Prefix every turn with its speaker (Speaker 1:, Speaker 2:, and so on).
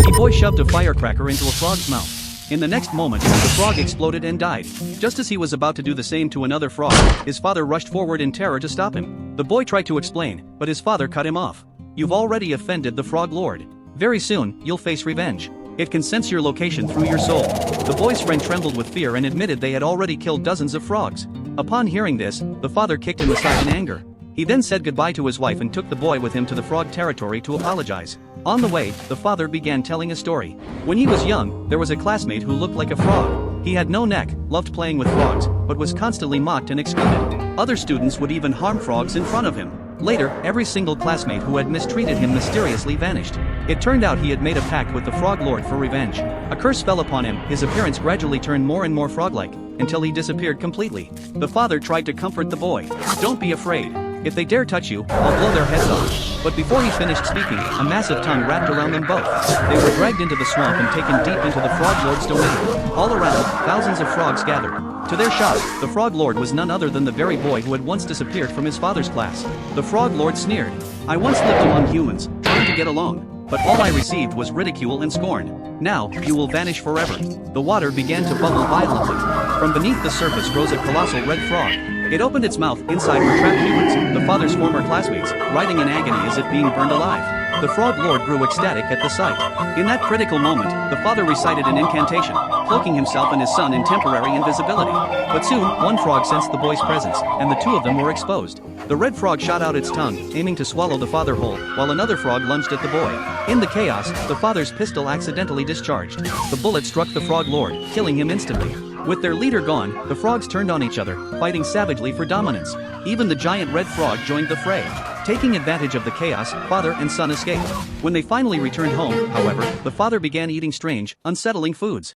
Speaker 1: The boy shoved a firecracker into a frog's mouth. In the next moment, the frog exploded and died. Just as he was about to do the same to another frog, his father rushed forward in terror to stop him. The boy tried to explain, but his father cut him off. "You've already offended the frog lord. Very soon, you'll face revenge. It can sense your location through your soul." The boy's friend trembled with fear and admitted they had already killed dozens of frogs. Upon hearing this, the father kicked him aside in anger. He then said goodbye to his wife and took the boy with him to the frog territory to apologize. On the way, the father began telling a story. When he was young, there was a classmate who looked like a frog. He had no neck, loved playing with frogs, but was constantly mocked and excluded. Other students would even harm frogs in front of him. Later, every single classmate who had mistreated him mysteriously vanished. It turned out he had made a pact with the frog lord for revenge. A curse fell upon him, his appearance gradually turned more and more frog-like, until he disappeared completely. The father tried to comfort the boy. "Don't be afraid. If they dare touch you, I'll blow their heads off." But before he finished speaking, a massive tongue wrapped around them both. They were dragged into the swamp and taken deep into the frog lord's domain. All around, thousands of frogs gathered. To their shock, the frog lord was none other than the very boy who had once disappeared from his father's class. The frog lord sneered, "I once lived among humans, trying to get along, but all I received was ridicule and scorn. Now, you will vanish forever." The water began to bubble violently. From beneath the surface rose a colossal red frog. It opened its mouth. Inside were trapped humans, the father's former classmates, writhing in agony as if being burned alive. The frog lord grew ecstatic at the sight. In that critical moment, the father recited an incantation, cloaking himself and his son in temporary invisibility. But soon, one frog sensed the boy's presence, and the two of them were exposed. The red frog shot out its tongue, aiming to swallow the father whole, while another frog lunged at the boy. In the chaos, the father's pistol accidentally discharged. The bullet struck the frog lord, killing him instantly. With their leader gone, the frogs turned on each other, fighting savagely for dominance. Even the giant red frog joined the fray. Taking advantage of the chaos, father and son escaped. When they finally returned home, however, the father began eating strange, unsettling foods.